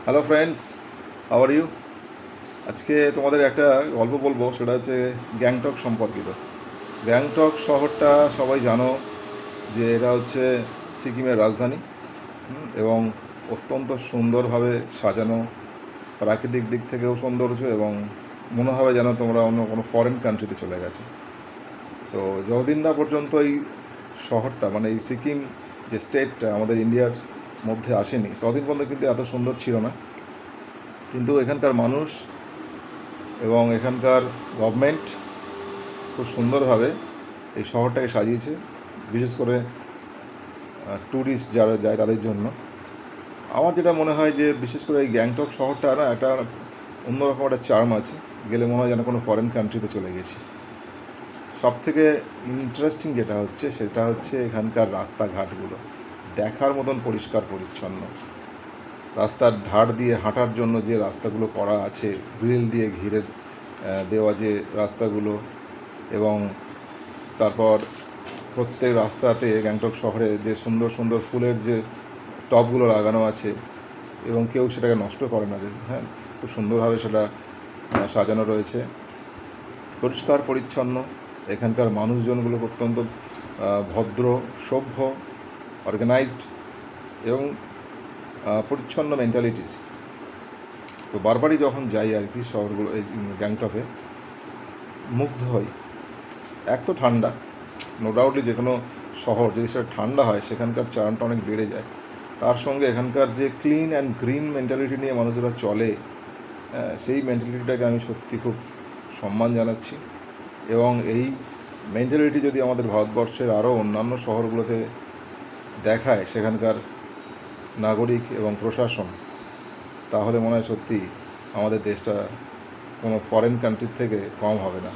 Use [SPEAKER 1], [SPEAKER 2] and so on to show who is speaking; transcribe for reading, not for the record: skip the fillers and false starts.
[SPEAKER 1] Hello friends, how are you? আজকে তোমাদের একটা গল্প বলবো, সেটা হচ্ছে গ্যাংটক সম্পর্কিত। গ্যাংটক শহরটা সবাই জানো যে এটা হচ্ছে সিকিমের রাজধানী, এবং অত্যন্ত সুন্দরভাবে সাজানো, প্রাকৃতিক দিক থেকেও সৌন্দর্য, এবং মনে হবে যেন তোমরা অন্য কোনো ফরেন কান্ট্রিতে চলে গেছো। তো যতদিন না পর্যন্ত এই শহরটা, মানে এই সিকিম যে স্টেটটা আমাদের ইন্ডিয়ার মধ্যে আসেনি, ততদিন পর্যন্ত কিন্তু এত সুন্দর ছিল না। কিন্তু এখানকার মানুষ এবং এখানকার গভর্নমেন্ট খুব সুন্দরভাবে এই শহরটাকে সাজিয়েছে, বিশেষ করে ট্যুরিস্ট যারা যায় তাদের জন্য। আমার যেটা মনে হয় যে বিশেষ করে এই গ্যাংটক শহরটা না একটা অন্যরকম একটা চার্ম আছে, গেলে মনে হয় যেন কোনো ফরেন কান্ট্রিতে চলে গেছি। সব থেকে ইন্টারেস্টিং যেটা হচ্ছে সেটা হচ্ছে এখানকার রাস্তাঘাটগুলো দেখার মতন পরিষ্কার পরিচ্ছন্ন। রাস্তার ধার দিয়ে হাঁটার জন্য যে রাস্তাগুলো করা আছে, গ্রিল দিয়ে ঘিরে দেওয়া যে রাস্তাগুলো, এবং তারপর প্রত্যেক রাস্তাতে গ্যাংটক শহরে যে সুন্দর সুন্দর ফুলের যে টবগুলো লাগানো আছে, এবং কেউ সেটাকে নষ্ট করে না, হ্যাঁ, খুব সুন্দরভাবে সেটা সাজানো রয়েছে, পরিষ্কার পরিচ্ছন্ন। এখানকার মানুষজনগুলো অত্যন্ত ভদ্র, সভ্য, অর্গানাইজড, এবং পরিচ্ছন্ন মেন্টালিটির। তো বারবারই যখন যাই আর কি শহরগুলো, এই গ্যাংটকে মুগ্ধ হই। এক তো ঠান্ডা, নো ডাউটলি যে কোনো শহর যদি সেটা ঠান্ডা হয় সেখানকার চার্মটা অনেক বেড়ে যায়। তার সঙ্গে এখানকার যে ক্লিন অ্যান্ড গ্রিন মেন্টালিটি নিয়ে মানুষেরা চলে, সেই মেন্টালিটিটাকে আমি সত্যি খুব সম্মান জানাচ্ছি। এবং এই মেন্টালিটি যদি আমাদের ভারতবর্ষের আরও অন্যান্য শহরগুলোতে দেখায় সেখানকার নাগরিক এবং প্রশাসন, তাহলে মনে হয় সত্যি আমাদের দেশটা কোনো ফরেন কান্ট্রির থেকে কম হবে না।